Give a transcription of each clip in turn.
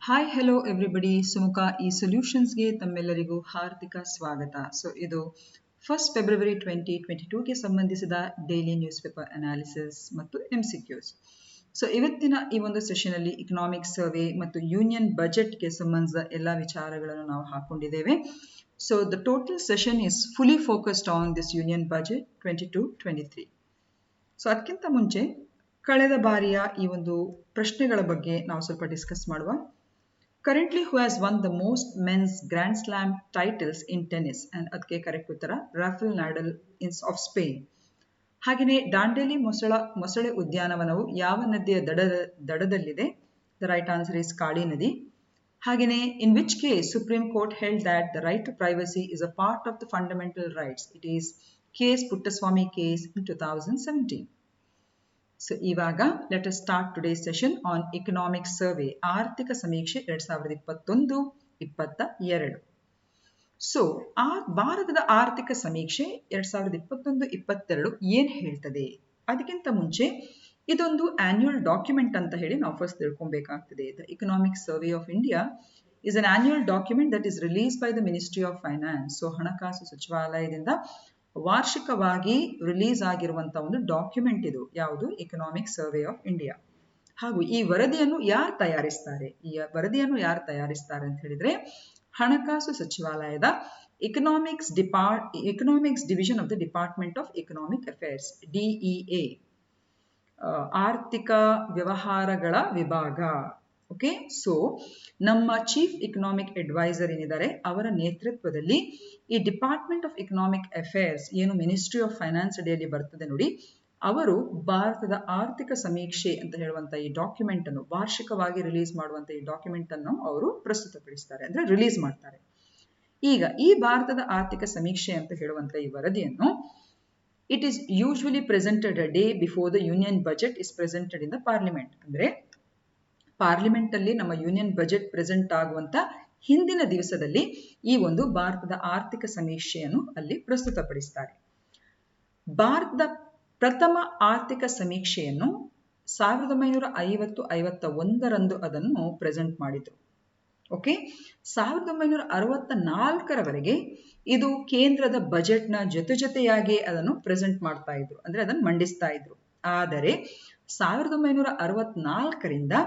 Hi hello everybody Sumukha ಸೊಲ್ಯೂಷನ್ಸ್ಗೆ ತಮ್ಮೆಲ್ಲರಿಗೂ ಹಾರ್ದಿಕ ಸ್ವಾಗತ. ಇದು ಫೆಬ್ರವರಿ 2022ಗೆ ಸಂಬಂಧಿಸಿದ ಡೈಲಿ ನ್ಯೂಸ್ ಪೇಪರ್ ಅನಾಲಿಸಿಸ್ ಮತ್ತು MCQs. ಇವತ್ತಿನ ಈ ಒಂದು ಸೆಷನ್ ಅಲ್ಲಿ ಇಕನಾಮಿಕ್ ಸರ್ವೆ ಮತ್ತು ಯೂನಿಯನ್ ಬಜೆಟ್ಗೆ ಸಂಬಂಧಿಸಿದ ಎಲ್ಲ ವಿಚಾರಗಳನ್ನು ನಾವು ಹಾಕೊಂಡಿದ್ದೇವೆ. The total session is fully focused on this union budget 22-23. ಅದಕ್ಕಿಂತ ಮುಂಚೆ ಕಳೆದ ಬಾರಿಯ ಈ ಒಂದು ಪ್ರಶ್ನೆಗಳ ಬಗ್ಗೆ ನಾವು ಸ್ವಲ್ಪ ಡಿಸ್ಕಸ್ ಮಾಡುವ. Currently, who has won the most men's Grand Slam titles in tennis? And ಅದಕ್ಕೆ ಕರೆಕ್ಟ್ ಉತ್ತರ ರಾಫೆಲ್ ನಾಡಲ್ of Spain. ಹಾಗೆಯೇ ದಾಂಡೇಲಿ ಮೊಸಳೆ ಉದ್ಯಾನವನವು ಯಾವ ನದಿಯ ದಡದಲ್ಲಿದೆ? The right answer is Kali ನದಿ. ಹಾಗೆಯೇ in which case Supreme Court held that the right to privacy is a part of the fundamental rights? It is K.S. Puttaswamy case in 2017. ಇವಾಗ let us start today's session on economic survey ಆರ್ಥಿಕ ಸಮೀಕ್ಷೆ 2021-22. ಭಾರತದ ಆರ್ಥಿಕ ಸಮೀಕ್ಷೆ 2021-22 ಏನ್ ಹೇಳ್ತದೆ? ಅದಕ್ಕಿಂತ ಮುಂಚೆ ಇದೊಂದು ಆನ್ಯುವಲ್ ಡಾಕ್ಯುಮೆಂಟ್ ಅಂತ ಹೇಳಿ ನಾವು ಫಸ್ಟ್ ತಿಳ್ಕೊಬೇಕಾಗ್ತದೆ. The economic survey of India is an annual document that is released by the Ministry of Finance. ಹಣಕಾಸು ಸಚಿವಾಲಯದಿಂದ ವಾರ್ಷಿಕವಾಗಿ ರಿಲೀಸ್ ಆಗಿರುವಂತಹ ಒಂದು ಡಾಕ್ಯುಮೆಂಟ್ ಇದು. ಯಾವುದು? Economic survey of India. ಹಾಗೂ ಈ ವರದಿಯನ್ನು ಯಾರು ತಯಾರಿಸ್ತಾರೆ? ಅಂತ ಹೇಳಿದ್ರೆ ಹಣಕಾಸು ಸಚಿವಾಲಯದ economics division of the department of economic affairs, DEA, ಆರ್ಥಿಕ ವ್ಯವಹಾರಗಳ ವಿಭಾಗ. ಓಕೆ, ನಮ್ಮ ಚೀಫ್ ಇಕನಾಮಿಕ್ ಅಡ್ವೈಸರ್ ಏನಿದ್ದಾರೆ ಅವರ ನೇತೃತ್ವದಲ್ಲಿ ಈ ಡಿಪಾರ್ಟ್ಮೆಂಟ್ ಆಫ್ ಎಕನಾಮಿಕ್ ಅಫೇರ್ಸ್ ಏನು ಮಿನಿಸ್ಟ್ರಿ ಆಫ್ ಫೈನಾನ್ಸ್ ಅಡಿಯಲ್ಲಿ ಬರ್ತದೆ ನೋಡಿ, ಅವರು ಭಾರತದ ಆರ್ಥಿಕ ಸಮೀಕ್ಷೆ ಅಂತ ಹೇಳುವಂತ ಈ ಡಾಕ್ಯುಮೆಂಟ್ ಅನ್ನು ವಾರ್ಷಿಕವಾಗಿ ರಿಲೀಸ್ ಮಾಡುವಂತ ಈ ಡಾಕ್ಯುಮೆಂಟ್ ಅನ್ನು ಅವರು ಪ್ರಸ್ತುತಪಡಿಸ್ತಾರೆ, ಅಂದ್ರೆ ರಿಲೀಸ್ ಮಾಡ್ತಾರೆ. ಈಗ ಈ ಭಾರತದ ಆರ್ಥಿಕ ಸಮೀಕ್ಷೆ ಅಂತ ಹೇಳುವಂತ ಈ ವರದಿಯನ್ನು it is usually presented a day before the union budget is presented in the parliament. ಅಂದ್ರೆ ಪಾರ್ಲಿಮೆಂಟ್ ಅಲ್ಲಿ ನಮ್ಮ ಯೂನಿಯನ್ ಬಜೆಟ್ ಪ್ರೆಸೆಂಟ್ ಆಗುವಂತ ಹಿಂದಿನ ದಿವಸದಲ್ಲಿ ಈ ಒಂದು ಭಾರತದ ಆರ್ಥಿಕ ಸಮೀಕ್ಷೆಯನ್ನು ಅಲ್ಲಿ ಪ್ರಸ್ತುತಪಡಿಸ್ತಾರೆ. ಭಾರತದ ಪ್ರಥಮ ಆರ್ಥಿಕ ಸಮೀಕ್ಷೆಯನ್ನು 1950-51 ಅದನ್ನು ಪ್ರೆಸೆಂಟ್ ಮಾಡಿದ್ರು. ಓಕೆ, 1964 ಇದು ಕೇಂದ್ರದ ಬಜೆಟ್ನ ಜೊತೆಯಾಗಿ ಅದನ್ನು ಪ್ರೆಸೆಂಟ್ ಮಾಡ್ತಾ ಇದ್ರು, ಅಂದ್ರೆ ಅದನ್ನು ಮಂಡಿಸ್ತಾ ಇದ್ರು. ಆದರೆ 1964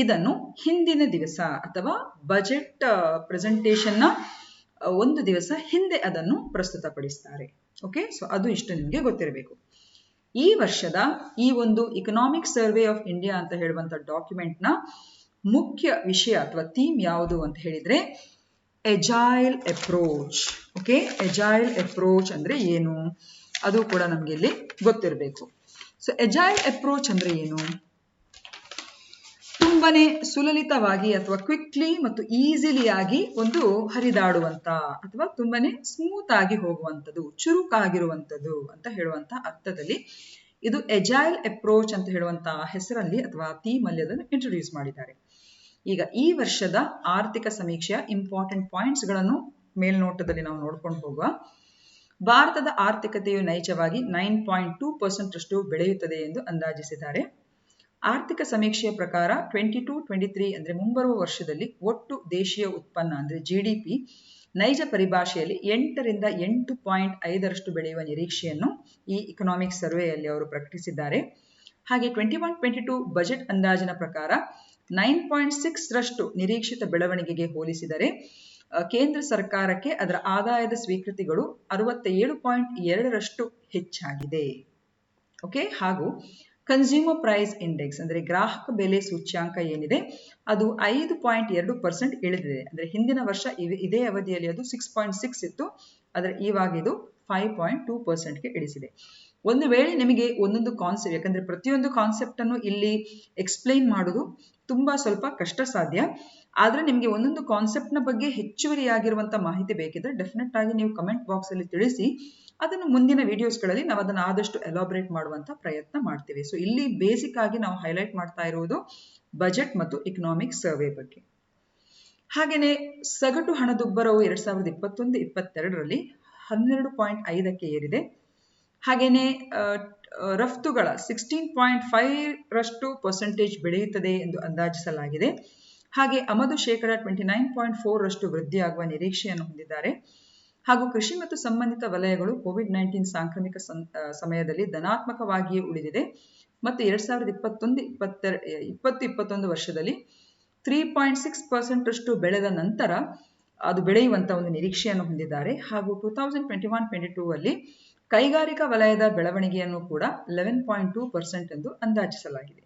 ಇದನ್ನು ಹಿಂದಿನ ದಿವಸ ಅಥವಾ ಬಜೆಟ್ ಪ್ರೆಸೆಂಟೇಷನ್ನ ಒಂದು ದಿವಸ ಹಿಂದೆ ಅದನ್ನು ಪ್ರಸ್ತುತಪಡಿಸ್ತಾರೆ. ಓಕೆ, ಅದು ಇಷ್ಟು ನಿಮಗೆ ಗೊತ್ತಿರಬೇಕು. ಈ ವರ್ಷದ ಈ ಒಂದು ಇಕನಾಮಿಕ್ ಸರ್ವೆ ಆಫ್ ಇಂಡಿಯಾ ಅಂತ ಹೇಳುವಂತ ಡಾಕ್ಯುಮೆಂಟ್ ನ ಮುಖ್ಯ ವಿಷಯ ಅಥವಾ ಥೀಮ್ ಯಾವುದು ಅಂತ ಹೇಳಿದ್ರೆ ಎಜೈಲ್ ಅಪ್ರೋಚ್. ಓಕೆ, ಎಜೈಲ್ ಅಪ್ರೋಚ್ ಅಂದ್ರೆ ಏನು ಅದು ಕೂಡ ನಮ್ಗೆ ಇಲ್ಲಿ ಗೊತ್ತಿರಬೇಕು. ಎಜೈಲ್ ಅಪ್ರೋಚ್ ಅಂದ್ರೆ ಏನು? ತುಂಬಾನೇ ಸುಲಲಿತವಾಗಿ ಅಥವಾ ಕ್ವಿಕ್ಲಿ ಮತ್ತು ಈಸಿಲಿಯಾಗಿ ಒಂದು ಹರಿದಾಡುವಂತ ಅಥವಾ ತುಂಬಾನೇ ಸ್ಮೂತ್ ಆಗಿ ಹೋಗುವಂಥದ್ದು, ಚುರುಕಾಗಿರುವಂಥದ್ದು ಅಂತ ಹೇಳುವಂತ ಅರ್ಥದಲ್ಲಿ ಇದು ಎಜೈಲ್ ಅಪ್ರೋಚ್ ಅಂತ ಹೇಳುವಂತ ಹೆಸರಲ್ಲಿ ಅಥವಾ ಥೀಮ್ ಅಲ್ಲಿ ಅದನ್ನು ಇಂಟ್ರೊಡ್ಯೂಸ್ ಮಾಡಿದ್ದಾರೆ. ಈಗ ಈ ವರ್ಷದ ಆರ್ಥಿಕ ಸಮೀಕ್ಷೆಯ ಇಂಪಾರ್ಟೆಂಟ್ ಪಾಯಿಂಟ್ಸ್ ಗಳನ್ನು ಮೇಲ್ನೋಟದಲ್ಲಿ ನಾವು ನೋಡ್ಕೊಂಡು ಹೋಗುವ. ಭಾರತದ ಆರ್ಥಿಕತೆಯು ನೈಜವಾಗಿ 9.2% ಅಷ್ಟು ಬೆಳೆಯುತ್ತದೆ ಎಂದು ಅಂದಾಜಿಸಿದ್ದಾರೆ. ಆರ್ಥಿಕ ಸಮೀಕ್ಷೆಯ ಪ್ರಕಾರ 22-23 ಅಂದ್ರೆ ಮುಂಬರುವ ವರ್ಷದಲ್ಲಿ ಒಟ್ಟು ದೇಶೀಯ ಉತ್ಪನ್ನ ಅಂದ್ರೆ GDP ನೈಜ ಪರಿಭಾಷೆಯಲ್ಲಿ 8ರಿಂದ 8.5 ಬೆಳೆಯುವ ನಿರೀಕ್ಷೆಯನ್ನು ಈ ಇಕನಾಮಿಕ್ ಸರ್ವೆಯಲ್ಲಿ ಅವರು ಪ್ರಕಟಿಸಿದ್ದಾರೆ. ಹಾಗೆ 21-22 ಬಜೆಟ್ ಅಂದಾಜಿನ ಪ್ರಕಾರ 9.6 ನಿರೀಕ್ಷಿತ ಬೆಳವಣಿಗೆಗೆ ಹೋಲಿಸಿದರೆ ಕೇಂದ್ರ ಸರ್ಕಾರಕ್ಕೆ ಅದರ ಆದಾಯದ ಸ್ವೀಕೃತಿಗಳು 67.2 ಹೆಚ್ಚಾಗಿದೆ. ಓಕೆ, ಹಾಗೂ ಕನ್ಸ್ಯೂಮರ್ ಪ್ರೈಸ್ ಇಂಡೆಕ್ಸ್ ಅಂದ್ರೆ ಗ್ರಾಹಕ ಬೆಲೆ ಸೂಚ್ಯಾಂಕ ಏನಿದೆ ಅದು 5.2% ಇಳಿದಿದೆ. ಅಂದ್ರೆ ಹಿಂದಿನ ವರ್ಷ ಇದೇ ಅವಧಿಯಲ್ಲಿ ಅದು 6.6 ಇತ್ತು, ಆದರೆ ಇವಾಗ ಇದು 5.2%ಗೆ ಇಳಿಸಿದೆ. ಒಂದು ವೇಳೆ ನಿಮಗೆ ಒಂದೊಂದು ಕಾನ್ಸೆಪ್ಟ್, ಯಾಕಂದ್ರೆ ಪ್ರತಿಯೊಂದು ಕಾನ್ಸೆಪ್ಟ್ ಅನ್ನು ಇಲ್ಲಿ ಎಕ್ಸ್ಪ್ಲೈನ್ ಮಾಡೋದು ತುಂಬಾ ಸ್ವಲ್ಪ ಕಷ್ಟ ಸಾಧ್ಯ, ಆದ್ರೆ ನಿಮಗೆ ಒಂದೊಂದು ಕಾನ್ಸೆಪ್ಟ್ ನ ಬಗ್ಗೆ ಹೆಚ್ಚುವರಿಯಾಗಿರುವಂತಹ ಮಾಹಿತಿ ಬೇಕಿದ್ರೆ ಡೆಫಿನೆಟ್ ಆಗಿ ನೀವು ಕಮೆಂಟ್ ಬಾಕ್ಸ್ ಅಲ್ಲಿ ತಿಳಿಸಿ. ಅದನ್ನು ಮುಂದಿನ ವಿಡಿಯೋಸ್ಗಳಲ್ಲಿ ನಾವು ಅದನ್ನು ಆದಷ್ಟು ಎಲಾಬ್ರೇಟ್ ಮಾಡುವಂತ ಪ್ರಯತ್ನ ಮಾಡ್ತೀವಿ. ಇಲ್ಲಿ ಬೇಸಿಕ್ ಆಗಿ ನಾವು ಹೈಲೈಟ್ ಮಾಡ್ತಾ ಇರುವುದು ಬಜೆಟ್ ಮತ್ತು ಇಕನಾಮಿಕ್ ಸರ್ವೆ ಬಗ್ಗೆ. ಹಾಗೇನೆ ಸಗಟು ಹಣದುಬ್ಬರವು 2021-22 12.5ಕ್ಕೆ ಏರಿದೆ. ಹಾಗೇನೆ ರಫ್ತುಗಳ 16.5% ಬೆಳೆಯುತ್ತದೆ ಎಂದು ಅಂದಾಜಿಸಲಾಗಿದೆ. ಹಾಗೆ ಆಮದು ಶೇಕಡ 29.4 ವೃದ್ಧಿಯಾಗುವ ನಿರೀಕ್ಷೆಯನ್ನು ಹೊಂದಿದ್ದಾರೆ. ಹಾಗೂ ಕೃಷಿ ಮತ್ತು ಸಂಬಂಧಿತ ವಲಯಗಳು ಕೋವಿಡ್-19 ಸಾಂಕ್ರಾಮಿಕ ಸಮಯದಲ್ಲಿ ಧನಾತ್ಮಕವಾಗಿಯೇ ಉಳಿದಿದೆ ಮತ್ತು 2021 ವರ್ಷದಲ್ಲಿ 3.6% ಬೆಳೆದ ನಂತರ ಅದು ಬೆಳೆಯುವಂತ ಒಂದು ನಿರೀಕ್ಷೆಯನ್ನು ಹೊಂದಿದ್ದಾರೆ. ಹಾಗೂ 2021-22 ಅಲ್ಲಿ ಕೈಗಾರಿಕಾ ವಲಯದ ಬೆಳವಣಿಗೆಯನ್ನು ಕೂಡ 11.2% ಎಂದು ಅಂದಾಜಿಸಲಾಗಿದೆ.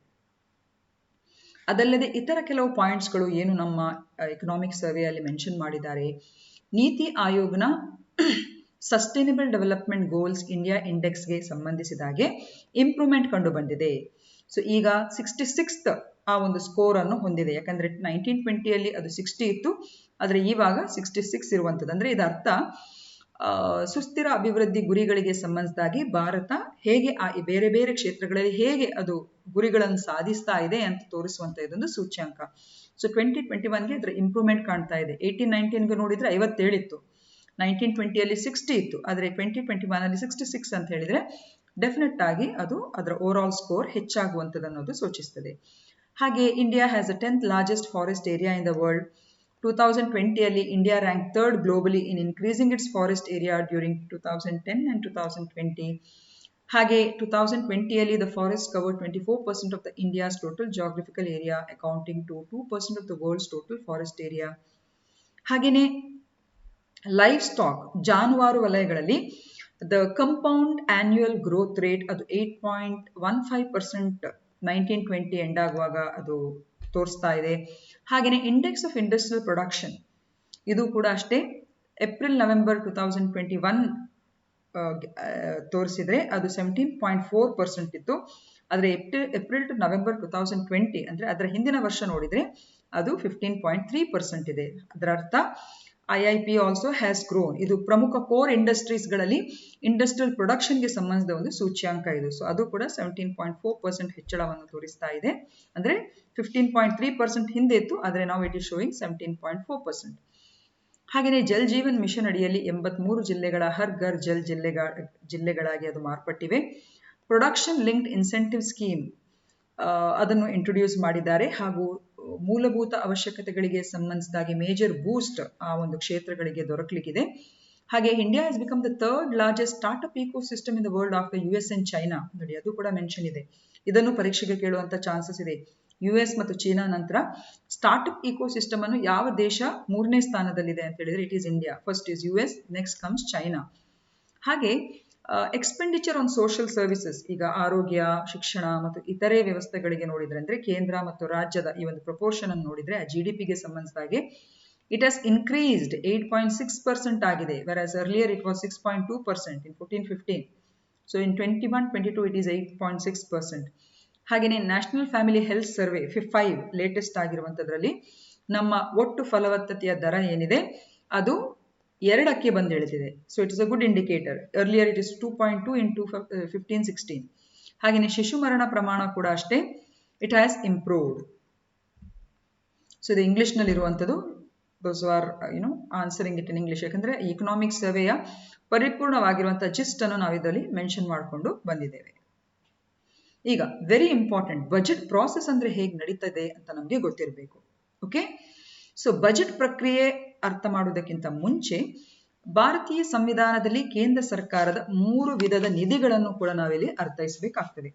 ಅದಲ್ಲದೆ ಇತರ ಕೆಲವು ಪಾಯಿಂಟ್ಸ್ಗಳು ಏನು ನಮ್ಮ ಎಕನಾಮಿಕ್ ಸರ್ವೆಯಲ್ಲಿ ಮೆನ್ಷನ್ ಮಾಡಿದ್ದಾರೆ. ನೀತಿ ಆಯೋಗ್ನ ಸಸ್ಟೈನಬಲ್ ಡೆವಲಪ್ಮೆಂಟ್ ಗೋಲ್ಸ್ ಇಂಡಿಯಾ ಇಂಡೆಕ್ಸ್ಗೆ ಸಂಬಂಧಿಸಿದಾಗೆ ಇಂಪ್ರೂವ್ಮೆಂಟ್ ಕಂಡು ಬಂದಿದೆ. ಸೊ ಈಗ 66th ಆ ಒಂದು ಸ್ಕೋರ್ ಅನ್ನು ಹೊಂದಿದೆ. ಯಾಕಂದ್ರೆ 1920 ಅದು 60 ಇತ್ತು, ಆದರೆ ಇವಾಗ 66 ಇರುವಂಥದ್ದು. ಅಂದ್ರೆ ಇದರ್ಥ ಸುಸ್ಥಿರ ಅಭಿವೃದ್ಧಿ ಗುರಿಗಳಿಗೆ ಸಂಬಂಧಿಸಿದಾಗಿ ಭಾರತ ಹೇಗೆ ಬೇರೆ ಬೇರೆ ಕ್ಷೇತ್ರಗಳಲ್ಲಿ ಹೇಗೆ ಅದು ಗುರಿಗಳನ್ನು ಸಾಧಿಸ್ತಾ ಇದೆ ಅಂತ ತೋರಿಸುವಂತ ಇದೊಂದು ಸೂಚ್ಯಾಂಕ. ಸೊ 2021ಗೆ ಅದರ ಇಂಪ್ರೂವ್ಮೆಂಟ್ ಕಾಣ್ತಾ ಇದೆ. 18-19ಗೆ ನೋಡಿದ್ರೆ 57 ಇತ್ತು, 1920 60 ಇತ್ತು, ಆದರೆ 2021 66 ಅಂತ ಹೇಳಿದ್ರೆ ಡೆಫಿನೆಟ್ ಆಗಿ ಅದು ಅದರ ಓವರ್ ಆಲ್ ಸ್ಕೋರ್ ಹೆಚ್ಚಾಗುವಂಥದ್ದು ಅನ್ನೋದು ಸೂಚಿಸ್ತದೆ. ಹಾಗೆ India has a 10th largest forest area in the world. 2020 India rank 3rd globally in increasing it's forest area during 2010 and 2020. ಹಾಗೆ 2020 the forest covered 24% of the India's total geographical area, accounting to 2% of the world's total forest area. ಹಾಗೇನೆ life stock ಜಾನುವಾರು ವಲಯಗಳಲ್ಲಿ the compound annual growth rate ಅದು 8.15% 1920 end ಆಗುವಾಗ ಅದು ತೋರಿಸ್ತಾ ಇದೆ. ಹಾಗೆಯೇ ಇಂಡೆಕ್ಸ್ ಆಫ್ ಇಂಡಸ್ಟ್ರಿಯಲ್ ಪ್ರೊಡಕ್ಷನ್ ಇದು ಕೂಡ ಅಷ್ಟೇ ಏಪ್ರಿಲ್-ನವೆಂಬರ್ 2021 ತೋರಿಸಿದ್ರೆ ಅದು 17.4% ಇತ್ತು. ಆದರೆ ಏಪ್ರಿಲ್ ಟು ನವೆಂಬರ್ 2020 ಅಂದ್ರೆ ಅದರ ಹಿಂದಿನ ವರ್ಷ ನೋಡಿದ್ರೆ ಅದು 15.3% ಇದೆ. ಅದರ ಅರ್ಥ IIP ಆಲ್ಸೋ ಹ್ಯಾಸ್ ಗ್ರೋನ್. ಇದು ಪ್ರಮುಖ ಕೋರ್ ಇಂಡಸ್ಟ್ರೀಸ್ಗಳಲ್ಲಿ ಇಂಡಸ್ಟ್ರಿಯಲ್ ಪ್ರೊಡಕ್ಷನ್ಗೆ ಸಂಬಂಧಿಸಿದ ಒಂದು ಸೂಚ್ಯಾಂಕ ಇದು. ಸೊ ಅದು ಕೂಡ 17.4% ಹೆಚ್ಚಳವನ್ನು ತೋರಿಸ್ತಾ ಇದೆ. ಅಂದ್ರೆ 15.3% ಹಿಂದೆ ಇತ್ತು, ಆದರೆ ನಾವು ಇಟ್ ಇಸ್ ಶೋಯಿಂಗ್ 17.4%. ಹಾಗೆಯೇ ಜಲ್ ಜೀವನ್ ಮಿಷನ್ ಅಡಿಯಲ್ಲಿ 83 ಜಿಲ್ಲೆಗಳ ಹರ್ ಘರ್ ಜಲ್ ಜಿಲ್ಲೆಗಳಾಗಿ ಅದು ಮಾರ್ಪಟ್ಟಿವೆ. ಪ್ರೊಡಕ್ಷನ್ ಲಿಂಕ್ಡ್ ಇನ್ಸೆಂಟಿವ್ ಸ್ಕೀಮ್ ಅದನ್ನು ಇಂಟ್ರೊಡ್ಯೂಸ್ ಮಾಡಿದ್ದಾರೆ. ಹಾಗೂ ಮೂಲಭೂತ ಅವಶ್ಯಕತೆಗಳಿಗೆ ಸಂಬಂಧಿಸಿದಾಗಿ ಮೇಜರ್ ಬೂಸ್ಟ್ ಆ ಒಂದು ಕ್ಷೇತ್ರಗಳಿಗೆ ದೊರಕಲಿಕ್ಕಿದೆ. ಹಾಗೆ India has become the 3rd largest startup ecosystem in the world after US and China. ನೋಡಿ, ಅದು ಕೂಡ ಮೆನ್ಷನ್ ಇದೆ. ಇದನ್ನು ಪರೀಕ್ಷೆಗೆ ಕೇಳುವಂತ ಚಾನ್ಸಸ್ ಇದೆ. US ಮತ್ತು ಚೀನಾ ನಂತರ ಸ್ಟಾರ್ಟ್ಅಪ್ ಇಕೋ ಸಿಸ್ಟಮ್ ಅನ್ನು ಯಾವ ದೇಶ 3ನೇ ಸ್ಥಾನದಲ್ಲಿದೆ ಅಂತ ಹೇಳಿದ್ರೆ it is India. First is US, next comes China. ಹಾಗೆ ಎಕ್ಸ್ಪೆಂಡಿಚರ್ ಆನ್ ಸೋಷಿಯಲ್ ಸರ್ವಿಸಸ್, ಈಗ ಆರೋಗ್ಯ, ಶಿಕ್ಷಣ ಮತ್ತು ಇತರೆ ವ್ಯವಸ್ಥೆಗಳಿಗೆ ನೋಡಿದ್ರೆ ಅಂದ್ರೆ ಕೇಂದ್ರ ಮತ್ತು ರಾಜ್ಯದ ಈ ಒಂದು ಪ್ರಪೋರ್ಷನ್ ಅನ್ನು ನೋಡಿದ್ರೆ GDPಗೆ ಸಂಬಂಧಿಸಿದಾಗೆ ಇಟ್ ಹ್ಯಾಸ್ ಇನ್ಕ್ರೀಸ್ಡ್ 8.6% ಆಗಿದೆ. Versus earlier it was 6.2% in 14-15. So in 21-22 it is 8.6%. ಹಾಗೆಯೇ national family health survey 5 latest ಆಗಿರುವಂತದ್ರಲ್ಲಿ ನಮ್ಮ ಒಟ್ಟು ಫಲವತ್ತತೆಯ ದರ ಏನಿದೆ ಅದು 2ಕ್ಕೆ ಬಂದು ಇಳಿದಿದೆ. So it is a good indicator. Earlier it is 2.2 in 15-16. ಹಾಗೆಯೇ ಶಿಶು ಮರಣ ಪ್ರಮಾಣ ಕೂಡ ಅಷ್ಟೇ ಇಟ್ ಹ್ಯಾಸ್ ಇಂಪ್ರೂವ್ಡ್. ಸೊ ಇದು ಇಂಗ್ಲಿಷ್ ನಲ್ಲಿ ಇರುವಂತದ್ದು. Those are answering it in English. ಯಾಕಂದ್ರೆ ಇಕನಾಮಿಕ್ ಸರ್ವೆಯ ಪರಿಪೂರ್ಣವಾಗಿರುವಂತಹ ಜಿಸ್ಟ್ ಅನ್ನು ನಾವು ಇದರಲ್ಲಿ ಮೆನ್ಷನ್ ಮಾಡಿಕೊಂಡು ಬಂದಿದ್ದೇವೆ. ಈಗ ವೆರಿ ಇಂಪಾರ್ಟೆಂಟ್, ಬಜೆಟ್ ಪ್ರಾಸೆಸ್ ಅಂದ್ರೆ ಹೇಗೆ ನಡೀತದೆ ಅಂತ ನಮಗೆ ಗೊತ್ತಿರಬೇಕು. ಓಕೆ, ಸೊ ಬಜೆಟ್ ಪ್ರಕ್ರಿಯೆ ಅರ್ಥ ಮಾಡುವುದಕ್ಕಿಂತ ಮುಂಚೆ ಭಾರತೀಯ ಸಂವಿಧಾನದಲ್ಲಿ ಕೇಂದ್ರ ಸರ್ಕಾರದ 3 ವಿಧದ ನಿಧಿಗಳನ್ನು ಕೂಡ ನಾವಿಲ್ಲಿ ಅರ್ಥೈಸಬೇಕಾಗ್ತದೆ.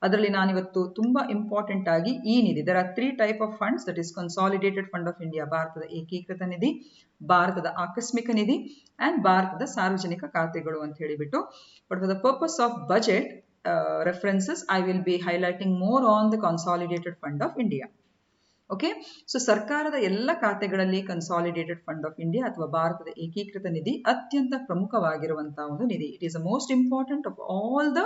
ಅದರಲ್ಲಿ ನಾನಿವತ್ತು ತುಂಬಾ ಇಂಪಾರ್ಟೆಂಟ್ ಆಗಿ ಈ ನಿಧಿ, there are 3 type of funds, that is consolidated fund of India, ಭಾರತದ ಏಕೀಕೃತ ನಿಧಿ, ಭಾರತದ ಆಕಸ್ಮಿಕ ನಿಧಿ and ಭಾರತದ ಸಾರ್ವಜನಿಕ ಖಾತೆಗಳು ಅಂತ ಹೇಳಿಬಿಟ್ಟು. But for the purpose of budget references I will be highlighting more on the consolidated fund of India. Okay, so ಸರ್ಕಾರದ ಎಲ್ಲ ಖಾತೆಗಳಲ್ಲಿ ಕನ್ಸಾಲಿಡೇಟೆಡ್ ಫಂಡ್ ಆಫ್ ಇಂಡಿಯಾ ಅಥವಾ ಭಾರತದ ಏಕೀಕೃತ ನಿಧಿ ಅತ್ಯಂತ ಪ್ರಮುಖವಾಗಿರುವಂತಹ ಒಂದು ನಿಧಿ. It is the most important of all the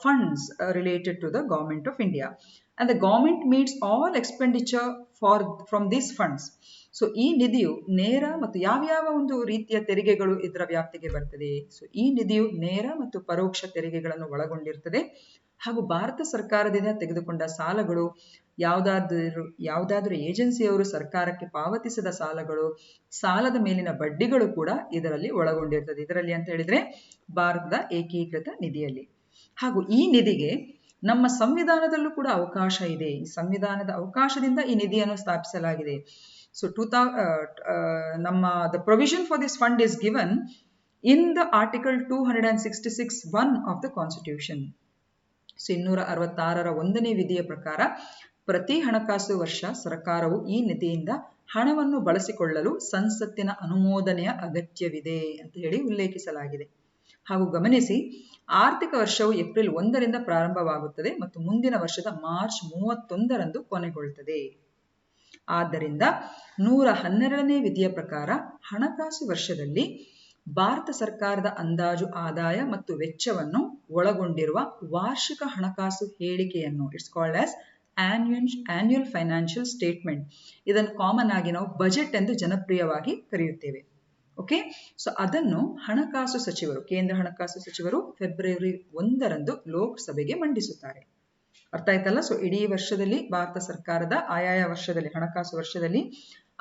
funds related to the government of India, and the government meets all expenditure from these funds. So ಈ ನಿಧಿಯು ನೇರ ಮತ್ತು ಯಾವ ಒಂದು ರೀತಿಯ ತೆರಿಗೆಗಳು ಇದರ ವ್ಯಾಪ್ತಿಗೆ ಬರ್ತದೆ. ಸೊ ಈ ನಿಧಿಯು ನೇರ ಮತ್ತು ಪರೋಕ್ಷ ತೆರಿಗೆಗಳನ್ನು ಒಳಗೊಂಡಿರ್ತದೆ. ಹಾಗೂ ಭಾರತ ಸರ್ಕಾರದಿಂದ ತೆಗೆದುಕೊಂಡ ಸಾಲಗಳು, ಯಾವುದಾದ್ರೂ ಏಜೆನ್ಸಿಯವರು ಸರ್ಕಾರಕ್ಕೆ ಪಾವತಿಸಿದ ಸಾಲಗಳು, ಸಾಲದ ಮೇಲಿನ ಬಡ್ಡಿಗಳು ಕೂಡ ಇದರಲ್ಲಿ ಒಳಗೊಂಡಿರ್ತದೆ. ಇದರಲ್ಲಿ ಅಂತ ಹೇಳಿದ್ರೆ ಭಾರತದ ಏಕೀಕೃತ ನಿಧಿಯಲ್ಲಿ. ಹಾಗೂ ಈ ನಿಧಿಗೆ ನಮ್ಮ ಸಂವಿಧಾನದಲ್ಲೂ ಕೂಡ ಅವಕಾಶ ಇದೆ. ಈ ಸಂವಿಧಾನದ ಅವಕಾಶದಿಂದ ಈ ನಿಧಿಯನ್ನು ಸ್ಥಾಪಿಸಲಾಗಿದೆ. ಸೊ ನಮ್ಮ the provision for this fund is given in the article 266(1) of the constitution. So 266ರ 1ನೇ ವಿಧಿಯ ಪ್ರಕಾರ ಪ್ರತಿ ಹಣಕಾಸು ವರ್ಷ ಸರ್ಕಾರವು ಈ ನಿಧಿಯಿಂದ ಹಣವನ್ನು ಬಳಸಿಕೊಳ್ಳಲು ಸಂಸತ್ತಿನ ಅನುಮೋದನೆಯ ಅಗತ್ಯವಿದೆ ಅಂತ ಹೇಳಿ ಉಲ್ಲೇಖಿಸಲಾಗಿದೆ. ಹಾಗೂ ಗಮನಿಸಿ, ಆರ್ಥಿಕ ವರ್ಷವು ಏಪ್ರಿಲ್ 1ರಿಂದ ಪ್ರಾರಂಭವಾಗುತ್ತದೆ ಮತ್ತು ಮುಂದಿನ ವರ್ಷದ ಮಾರ್ಚ್ 31ರಂದು ಕೊನೆಗೊಳ್ಳುತ್ತದೆ. ಆದ್ದರಿಂದ 112ನೇ ವಿಧಿಯ ಪ್ರಕಾರ ಹಣಕಾಸು ವರ್ಷದಲ್ಲಿ ಭಾರತ ಸರ್ಕಾರದ ಅಂದಾಜು ಆದಾಯ ಮತ್ತು ವೆಚ್ಚವನ್ನು ಒಳಗೊಂಡಿರುವ ವಾರ್ಷಿಕ ಹಣಕಾಸು ಹೇಳಿಕೆಯನ್ನು, it's called as annual financial statement, ಇದನ್ನು ಕಾಮನ್ ಆಗಿ ನಾವು ಬಜೆಟ್ ಎಂದು ಜನಪ್ರಿಯವಾಗಿ ಕರೆಯುತ್ತೇವೆ. ಓಕೆ, ಸೊ ಅದನ್ನು ಹಣಕಾಸು ಸಚಿವರು, ಕೇಂದ್ರ ಹಣಕಾಸು ಸಚಿವರು ಫೆಬ್ರವರಿ 1ರಂದು ಲೋಕಸಭೆಗೆ ಮಂಡಿಸುತ್ತಾರೆ. ಅರ್ಥ ಆಯ್ತಲ್ಲ? ಸೊ ಇಡೀ ವರ್ಷದಲ್ಲಿ ಭಾರತ ಸರ್ಕಾರದ ಆಯಾಯ ವರ್ಷದಲ್ಲಿ, ಹಣಕಾಸು ವರ್ಷದಲ್ಲಿ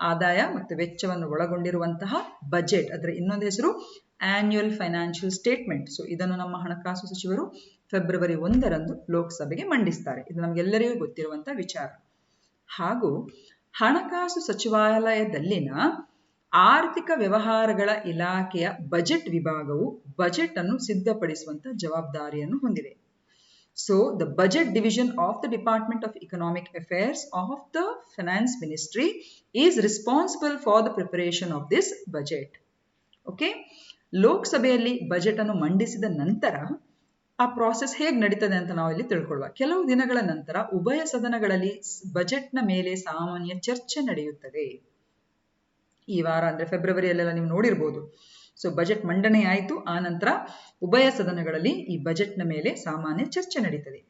ಆದಾಯ ಮತ್ತು ವೆಚ್ಚವನ್ನು ಒಳಗೊಂಡಿರುವಂತಹ ಬಜೆಟ್, ಅದರ ಇನ್ನೊಂದು ಹೆಸರು ಆನ್ಯುಯಲ್ ಫೈನಾನ್ಷಿಯಲ್ ಸ್ಟೇಟ್ಮೆಂಟ್. ಸೊ ಇದನ್ನು ನಮ್ಮ ಹಣಕಾಸು ಸಚಿವರು ಫೆಬ್ರವರಿ 1ರಂದು ಲೋಕಸಭೆಗೆ ಮಂಡಿಸ್ತಾರೆ. ಇದು ನಮಗೆಲ್ಲರಿಗೂ ಗೊತ್ತಿರುವಂತಹ ವಿಚಾರ. ಹಾಗೂ ಹಣಕಾಸು ಸಚಿವಾಲಯದಲ್ಲಿನ ಆರ್ಥಿಕ ವ್ಯವಹಾರಗಳ ಇಲಾಖೆಯ ಬಜೆಟ್ ವಿಭಾಗವು ಬಜೆಟ್ ಅನ್ನು ಸಿದ್ಧಪಡಿಸುವಂತಹ ಜವಾಬ್ದಾರಿಯನ್ನು ಹೊಂದಿದೆ. So the budget division of the Department of Economic Affairs of the Finance Ministry is responsible for the preparation of this budget. Okay, ಲೋಕಸಭೆಯಲ್ಲಿ ಬಜೆಟ್ ಅನ್ನು ಮಂಡಿಸಿದ ನಂತರ ಆ ಪ್ರಾಸೆಸ್ ಹೇಗೆ ನಡೀತದೆ ಅಂತ ನಾವು ಇಲ್ಲಿ ತಿಳ್ಕೊಳ್ಳುವ. ಕೆಲವು ದಿನಗಳ ನಂತರ ಉಭಯ ಸದನಗಳಲ್ಲಿ ಬಜೆಟ್ನ ಮೇಲೆ ಸಾಮಾನ್ಯ ಚರ್ಚೆ ನಡೆಯುತ್ತದೆ. ಈ ವಾರ ಅಂದ್ರೆ ಫೆಬ್ರವರಿಯಲ್ಲೆಲ್ಲ ನೀವು ನೋಡಿರ್ಬೋದು. ಸೊ ಬಜೆಟ್ ಮಂಡನೆ ಆಯಿತು, ಆ ನಂತರ ಉಭಯ ಸದನಗಳಲ್ಲಿ ಈ ಬಜೆಟ್ನ ಮೇಲೆ ಸಾಮಾನ್ಯ ಚರ್ಚೆ ನಡೀತದೆ.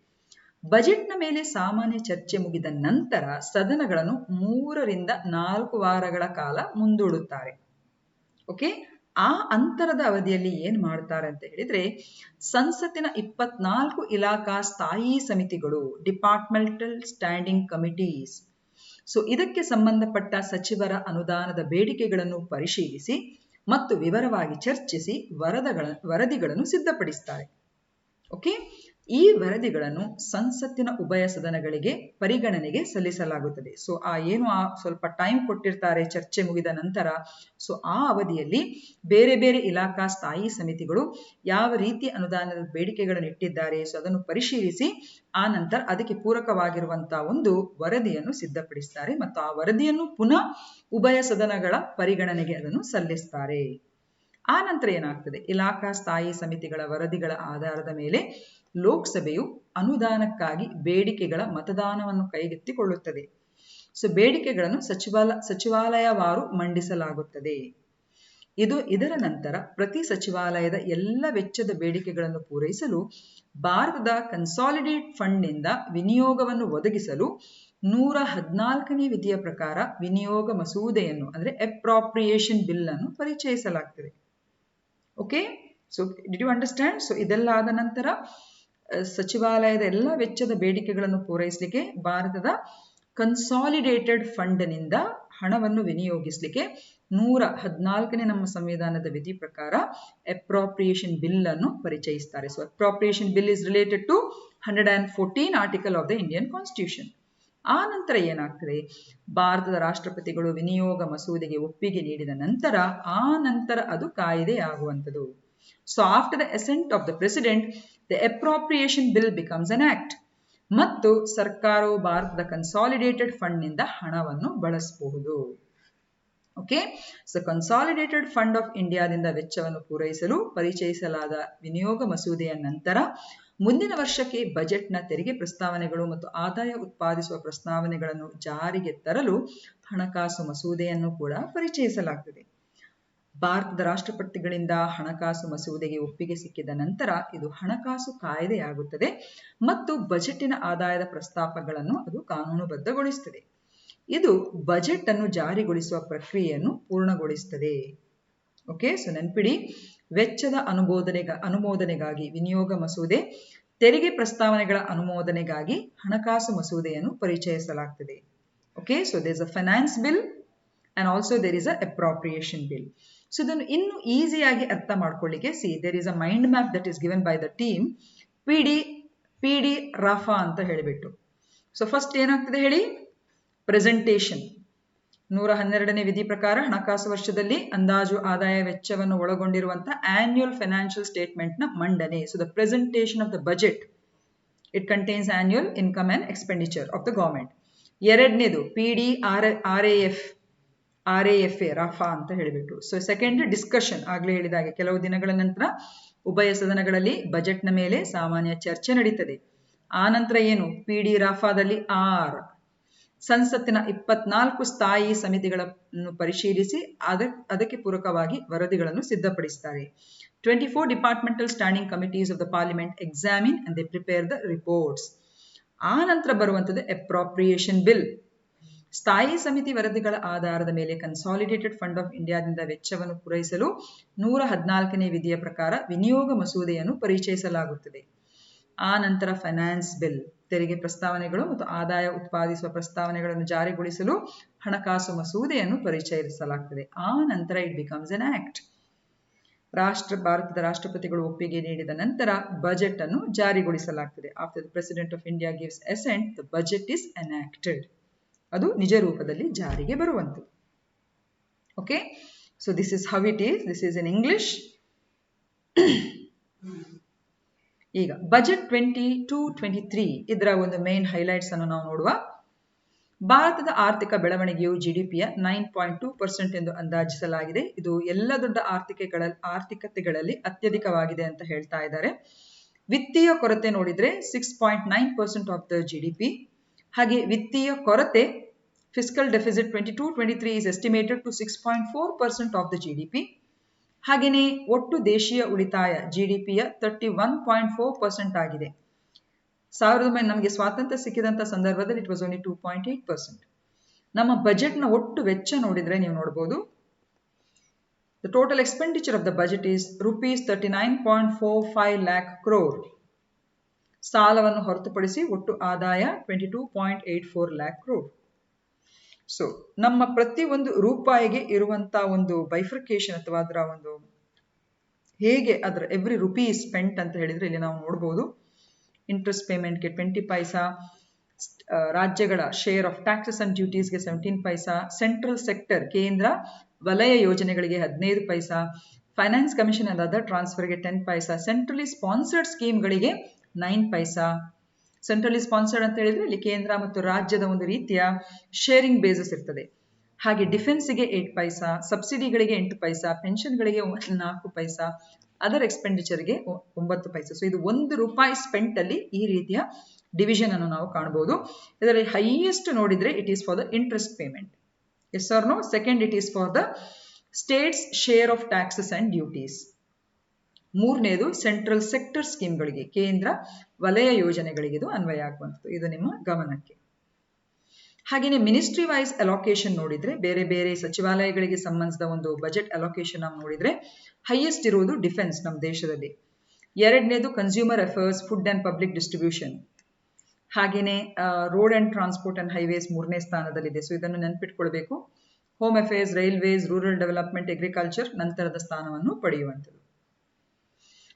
ಬಜೆಟ್ನ ಮೇಲೆ ಸಾಮಾನ್ಯ ಚರ್ಚೆ ಮುಗಿದ ನಂತರ ಸದನಗಳನ್ನು 3 ರಿಂದ 4 ವಾರಗಳ ಕಾಲ ಮುಂದೂಡುತ್ತಾರೆ. ಓಕೆ, ಆ ಅಂತರದ ಅವಧಿಯಲ್ಲಿ ಏನ್ ಮಾಡ್ತಾರೆ ಅಂತ ಹೇಳಿದ್ರೆ, ಸಂಸತ್ತಿನ 24 ಇಲಾಖಾ ಸ್ಥಾಯಿ ಸಮಿತಿಗಳು, ಡಿಪಾರ್ಟ್ಮೆಂಟಲ್ ಸ್ಟ್ಯಾಂಡಿಂಗ್ ಕಮಿಟೀಸ್, ಸೊ ಇದಕ್ಕೆ ಸಂಬಂಧಪಟ್ಟ ಸಚಿವರ ಅನುದಾನದ ಬೇಡಿಕೆಗಳನ್ನು ಪರಿಶೀಲಿಸಿ ಮತ್ತು ವಿವರವಾಗಿ ಚರ್ಚಿಸಿ ವರದಿಗಳನ್ನು ಸಿದ್ಧಪಡಿಸುತ್ತಾರೆ. ಓಕೆ, ಈ ವರದಿಗಳನ್ನು ಸಂಸತ್ತಿನ ಉಭಯ ಸದನಗಳಿಗೆ ಪರಿಗಣನೆಗೆ ಸಲ್ಲಿಸಲಾಗುತ್ತದೆ. ಸೊ ಸ್ವಲ್ಪ ಟೈಮ್ ಕೊಟ್ಟಿರ್ತಾರೆ ಚರ್ಚೆ ಮುಗಿದ ನಂತರ. ಸೊ ಆ ಅವಧಿಯಲ್ಲಿ ಬೇರೆ ಬೇರೆ ಇಲಾಖಾ ಸ್ಥಾಯಿ ಸಮಿತಿಗಳು ಯಾವ ರೀತಿ ಅನುದಾನದ ಬೇಡಿಕೆಗಳನ್ನು ಇಟ್ಟಿದ್ದಾರೆ, ಸೊ ಅದನ್ನು ಪರಿಶೀಲಿಸಿ ಆ ನಂತರ ಅದಕ್ಕೆ ಪೂರಕವಾಗಿರುವಂತಹ ಒಂದು ವರದಿಯನ್ನು ಸಿದ್ಧಪಡಿಸ್ತಾರೆ ಮತ್ತು ಆ ವರದಿಯನ್ನು ಪುನಃ ಉಭಯ ಸದನಗಳ ಪರಿಗಣನೆಗೆ ಅದನ್ನು ಸಲ್ಲಿಸ್ತಾರೆ. ಆ ನಂತರ ಏನಾಗ್ತದೆ, ಇಲಾಖಾ ಸ್ಥಾಯಿ ಸಮಿತಿಗಳ ವರದಿಗಳ ಆಧಾರದ ಮೇಲೆ ಲೋಕಸಭೆಯು ಅನುದಾನಕ್ಕಾಗಿ ಬೇಡಿಕೆಗಳ ಮತದಾನವನ್ನು ಕೈಗೆತ್ತಿಕೊಳ್ಳುತ್ತದೆ. ಸೊ ಬೇಡಿಕೆಗಳನ್ನು ಸಚಿವಾಲಯವಾರು ಮಂಡಿಸಲಾಗುತ್ತದೆ. ಇದರ ನಂತರ ಪ್ರತಿ ಸಚಿವಾಲಯದ ಎಲ್ಲ ವೆಚ್ಚದ ಬೇಡಿಕೆಗಳನ್ನು ಪೂರೈಸಲು ಭಾರತದ ಕನ್ಸಾಲಿಡೇಟ್ ಫಂಡ್ನಿಂದ ವಿನಿಯೋಗವನ್ನು ಒದಗಿಸಲು 114ನೇ ವಿಧಿಯ ಪ್ರಕಾರ ವಿನಿಯೋಗ ಮಸೂದೆಯನ್ನು ಅಂದ್ರೆ ಅಪ್ರಾಪ್ರಿಯೇಷನ್ ಬಿಲ್ ಅನ್ನು ಪರಿಚಯಿಸಲಾಗ್ತದೆ. Okay, so did you understand? So ಇದೆಲ್ಲ ಆದ ನಂತರ ಸಚಿವಾಲಯದ ಎಲ್ಲ ವೆಚ್ಚದ ಬೇಡಿಕೆಗಳನ್ನು ಪೂರೈಸಲಿಕ್ಕೆ ಭಾರತದ ಕನ್ಸಾಲಿಡೇಟೆಡ್ ಫಂಡ್ನಿಂದ ಹಣವನ್ನು ವಿನಿಯೋಗಿಸಲಿಕ್ಕೆ 114ನೇ ನಮ್ಮ ಸಂವಿಧಾನದ ವಿಧಿ ಪ್ರಕಾರ ಅಪ್ರಾಪ್ರಿಯೇಷನ್ ಬಿಲ್ ಅನ್ನು ಪರಿಚಯಿಸ್ತಾರೆ. So appropriation bill is related to 114 article of the Indian constitution. ಆ ನಂತರ ಏನಾಗ್ತದೆ, ಭಾರತದ ರಾಷ್ಟ್ರಪತಿಗಳು ವಿನಿಯೋಗ ಮಸೂದೆಗೆ ಒಪ್ಪಿಗೆ ನೀಡಿದ ನಂತರ ಅದು ಕಾಯ್ದೆಯಾಗುವಂಥದ್ದು. So after the assent of the president, the appropriation bill becomes an act. ಮತ್ತು ಸರ್ಕಾರವು ಭಾರತದ ಕನ್ಸಾಲಿಡೇಟೆಡ್ ಫಂಡ್ನಿಂದ ಹಣವನ್ನು ಬಳಸಬಹುದು. Okay, so consolidated fund of ಇಂಡಿಯಾದಿಂದ ವೆಚ್ಚವನ್ನು ಪೂರೈಸಲು ಪರಿಚಯಿಸಲಾದ ವಿನಿಯೋಗ ಮಸೂದೆಯ ನಂತರ ಮುಂದಿನ ವರ್ಷಕ್ಕೆ ಬಜೆಟ್ನ ತೆರಿಗೆ ಪ್ರಸ್ತಾವನೆಗಳು ಮತ್ತು ಆದಾಯ ಉತ್ಪಾದಿಸುವ ಪ್ರಸ್ತಾವನೆಗಳನ್ನು ಜಾರಿಗೆ ತರಲು ಹಣಕಾಸು ಮಸೂದೆಯನ್ನು ಕೂಡ ಪರಿಚಯಿಸಲಾಗುತ್ತದೆ. ಭಾರತದ ರಾಷ್ಟ್ರಪತಿಗಳಿಂದ ಹಣಕಾಸು ಮಸೂದೆಗೆ ಒಪ್ಪಿಗೆ ಸಿಕ್ಕಿದ ನಂತರ ಇದು ಹಣಕಾಸು ಕಾಯ್ದೆಯಾಗುತ್ತದೆ ಮತ್ತು ಬಜೆಟಿನ ಆದಾಯದ ಪ್ರಸ್ತಾಪಗಳನ್ನು ಅದು ಕಾನೂನುಬದ್ಧಗೊಳಿಸುತ್ತದೆ. ಇದು ಬಜೆಟ್ ಅನ್ನು ಜಾರಿಗೊಳಿಸುವ ಪ್ರಕ್ರಿಯೆಯನ್ನು ಪೂರ್ಣಗೊಳಿಸುತ್ತದೆ. ಓಕೆ, ಸೊ ನೆನಪಿಡಿ, ವೆಚ್ಚದ ಅನುಮೋದನೆಗಾಗಿ ವಿನಿಯೋಗ ಮಸೂದೆ, ತೆರಿಗೆ ಪ್ರಸ್ತಾವನೆಗಳ ಅನುಮೋದನೆಗಾಗಿ ಹಣಕಾಸು ಮಸೂದೆಯನ್ನು ಪರಿಚಯಿಸಲಾಗುತ್ತದೆ. Okay, so there is a finance bill and also there is a appropriation bill. So ಇದನ್ನು ಇನ್ನು ಈಸಿಯಾಗಿ ಅರ್ಥ ಮಾಡ್ಕೊಳ್ಳಿಕ್ಕೆ, there is a mind map that is given by the team. PD ರಾಫಾ ಅಂತ ಹೇಳಿಬಿಟ್ಟು. ಸೊ ಫಸ್ಟ್ ಏನಾಗ್ತದೆ ಹೇಳಿ, ಪ್ರೆಸೆಂಟೇಷನ್. 112ನೇ ವಿಧಿ ಪ್ರಕಾರ ಹಣಕಾಸು ವರ್ಷದಲ್ಲಿ ಅಂದಾಜು ಆದಾಯ ವೆಚ್ಚವನ್ನು ಒಳಗೊಂಡಿರುವಂತಹ ಆನ್ಯುಯಲ್ ಫೈನಾನ್ಷಿಯಲ್ ಸ್ಟೇಟ್ಮೆಂಟ್ ನ ಮಂಡನೆ. So the presentation of the budget, it contains annual income and expenditure of the government. ಎರಡನೇದು PD RAFA ರಾಫಾ ಅಂತ ಹೇಳಿಬಿಟ್ಟು. ಸೊ ಸೆಕೆಂಡ್ ಡಿಸ್ಕಷನ್, ಆಗ್ಲೇ ಹೇಳಿದಾಗೆ ಕೆಲವು ದಿನಗಳ ನಂತರ ಉಭಯ ಸದನಗಳಲ್ಲಿ ಬಜೆಟ್ನ ಮೇಲೆ ಸಾಮಾನ್ಯ ಚರ್ಚೆ ನಡೀತದೆ. ಆ ನಂತರ ಏನು, PD ರಾಫಾದಲ್ಲಿ ಸಂಸತ್ತಿನ 24 ಸ್ಥಾಯಿ ಸಮಿತಿಗಳನ್ನು ಪರಿಶೀಲಿಸಿ ಅದಕ್ಕೆ ಪೂರಕವಾಗಿ ವರದಿಗಳನ್ನು ಸಿದ್ಧಪಡಿಸುತ್ತಾರೆ. 24 departmental standing committees of the parliament examine and they prepare the reports. ಆ ನಂತರ ಬರುವಂಥದ್ದು ಅಪ್ರಾಪ್ರಿಯೇಷನ್ ಬಿಲ್. ಸ್ಥಾಯಿ ಸಮಿತಿ ವರದಿಗಳ ಆಧಾರದ ಮೇಲೆ ಕನ್ಸಾಲಿಡೇಟೆಡ್ ಫಂಡ್ ಆಫ್ ಇಂಡಿಯಾದಿಂದ ವೆಚ್ಚವನ್ನು ಪೂರೈಸಲು 114ನೇ ವಿಧಿಯ ಪ್ರಕಾರ ವಿನಿಯೋಗ ಮಸೂದೆಯನ್ನು ಪರಿಚಯಿಸಲಾಗುತ್ತದೆ. ಆ ನಂತರ ಫೈನಾನ್ಸ್ ಬಿಲ್, ತೆರಿಗೆ ಪ್ರಸ್ತಾವನೆಗಳು ಮತ್ತು ಆದಾಯ ಉತ್ಪಾದಿಸುವ ಪ್ರಸ್ತಾವನೆಗಳನ್ನು ಜಾರಿಗೊಳಿಸಲು ಹಣಕಾಸು ಮಸೂದೆಯನ್ನು ಪರಿಚಯಿಸಲಾಗುತ್ತದೆ. ಆ ನಂತರ ಇಟ್ ಬಿಕಮ್ಸ್ ಎನ್ ಆಕ್ಟ್. ಭಾರತದ ರಾಷ್ಟ್ರಪತಿಗಳು ಒಪ್ಪಿಗೆ ನೀಡಿದ ನಂತರ ಬಜೆಟ್ ಅನ್ನು ಜಾರಿಗೊಳಿಸಲಾಗುತ್ತದೆ. After the president of India gives assent, the budget is enacted. ಅದು ನಿಜ ರೂಪದಲ್ಲಿ ಜಾರಿಗೆ ಬರುವಂಥದ್ದು. Okay, so this is how it is. This is in English. ಈಗ ಬಜೆಟ್ 22-23 ಇದರ ಒಂದು ಮೇನ್ ಹೈಲೈಟ್ಸ್ ಅನ್ನು ನಾವು ನೋಡುವ. ಭಾರತದ ಆರ್ಥಿಕ ಬೆಳವಣಿಗೆಯು GDPಯ 9.2% ಎಂದು ಅಂದಾಜಿಸಲಾಗಿದೆ. ಇದು ಎಲ್ಲ ದೊಡ್ಡ ಆರ್ಥಿಕತೆಗಳಲ್ಲಿ ಅತ್ಯಧಿಕವಾಗಿದೆ ಅಂತ ಹೇಳ್ತಾ ಇದ್ದಾರೆ. ವಿತ್ತೀಯ ಕೊರತೆ ನೋಡಿದ್ರೆ 6.9% ಆಫ್ ದ GDP. ಹಾಗೆ ವಿತ್ತೀಯ ಕೊರತೆ fiscal deficit 22-23 is estimated to 6.4% of the GDP. ಹಾಗೆಯೇ ಒಟ್ಟು ದೇಶೀಯ ಉಳಿತಾಯ GDPಯ 31.4% ಆಗಿದೆ. ನಮಗೆ ಸ್ವಾತಂತ್ರ್ಯ ಸಿಕ್ಕಿದಂತ ಸಂದರ್ಭದಲ್ಲಿ ಇಟ್ ವಾಸ್ ಓನ್ಲಿ 2.8%. ನಮ್ಮ ಬಜೆಟ್ನ ಒಟ್ಟು ವೆಚ್ಚ ನೋಡಿದ್ರೆ ನೀವು ನೋಡಬಹುದು, the total expenditure of the budget is ₹39.45 lakh crore. ಸಾಲವನ್ನು ಹೊರತುಪಡಿಸಿ ಒಟ್ಟು ಆದಾಯ 22.84 lakh crore. ಸೊ ನಮ್ಮ ಪ್ರತಿ ಒಂದು ರೂಪಾಯಿಗೆ ಇರುವಂತ ಒಂದು ಬೈಫರ್ಕೇಶನ್ ಅಥವಾ ಅದರ ಒಂದು ಹೇಗೆ ಅದರ ಎವ್ರಿ ರುಪಿ ಸ್ಪೆಂಟ್ ಅಂತ ಹೇಳಿದ್ರೆ ಇಲ್ಲಿ ನಾವು ನೋಡಬಹುದು. ಇಂಟ್ರೆಸ್ಟ್ ಪೇಮೆಂಟ್ಗೆ 20 ಪೈಸಾ, ರಾಜ್ಯಗಳ ಶೇರ್ ಆಫ್ ಟ್ಯಾಕ್ಸಸ್ ಅಂಡ್ ಡ್ಯೂಟೀಸ್ಗೆ 17 ಪೈಸಾ, ಸೆಂಟ್ರಲ್ ಸೆಕ್ಟರ್ ಕೇಂದ್ರ ವಲಯ ಯೋಜನೆಗಳಿಗೆ 15 paisa, finance commission and other ಟ್ರಾನ್ಸ್ಫರ್ಗೆ 10 ಪೈಸಾ, ಸೆಂಟ್ರಲಿ ಸ್ಪಾನ್ಸರ್ಡ್ ಸ್ಕೀಮ್ಗಳಿಗೆ 9 ಪೈಸಾ. ಸೆಂಟ್ರಲಿ ಸ್ಪಾನ್ಸರ್ಡ್ ಅಂತ ಹೇಳಿದ್ರೆ ಇಲ್ಲಿ ಕೇಂದ್ರ ಮತ್ತು ರಾಜ್ಯದ ಒಂದು ರೀತಿಯ ಶೇರಿಂಗ್ ಬೇಸಿಸ್ ಇರ್ತದೆ. ಹಾಗೆ ಡಿಫೆನ್ಸ್ಗೆ 8 ಪೈಸಾ, ಸಬ್ಸಿಡಿಗಳಿಗೆ 8 ಪೈಸಾ, ಪೆನ್ಷನ್ಗಳಿಗೆ 4 ಪೈಸಾ, ಅದರ್ ಎಕ್ಸ್ಪೆಂಡಿಚರ್ಗೆ 9 ಪೈಸಾ. ಸೊ ಇದು ₹1 ಸ್ಪೆಂಟ್ ಅಲ್ಲಿ ಈ ರೀತಿಯ ಡಿವಿಷನ್ ಅನ್ನು ನಾವು ಕಾಣಬಹುದು. ಇದರಲ್ಲಿ ಹೈಯೆಸ್ಟ್ ನೋಡಿದ್ರೆ it is for the interest payment, yes or no. Second it is for the states share of taxes and duties. ಮೂರನೇದು ಸೆಂಟ್ರಲ್ ಸೆಕ್ಟರ್ ಸ್ಕೀಮ್ಗಳಿಗೆ, ಕೇಂದ್ರ ವಲಯ ಯೋಜನೆಗಳಿಗೆ ಇದು ಅನ್ವಯ ಆಗುವಂಥದ್ದು. ಇದು ನಿಮ್ಮ ಗಮನಕ್ಕೆ. ಹಾಗೆಯೇ ಮಿನಿಸ್ಟ್ರಿ ವೈಸ್ ಅಲೋಕೇಶನ್ ನೋಡಿದ್ರೆ, ಬೇರೆ ಬೇರೆ ಸಚಿವಾಲಯಗಳಿಗೆ ಸಂಬಂಧಿಸಿದ ಒಂದು ಬಜೆಟ್ ಅಲೋಕೇಶನ್ ನಾವು ನೋಡಿದ್ರೆ ಹೈಯೆಸ್ಟ್ ಇರುವುದು ಡಿಫೆನ್ಸ್ ನಮ್ಮ ದೇಶದಲ್ಲಿ. ಎರಡನೇದು consumer affairs, food and public distribution. ಹಾಗೆಯೇ road and transport and highways 3ನೇ ಸ್ಥಾನದಲ್ಲಿದೆ. ಸೊ ಇದನ್ನು ನೆನಪಿಟ್ಕೊಳ್ಬೇಕು. Home affairs, railways, rural development, agriculture ನಂತರದ ಸ್ಥಾನವನ್ನು ಪಡೆಯುವಂಥದ್ದು.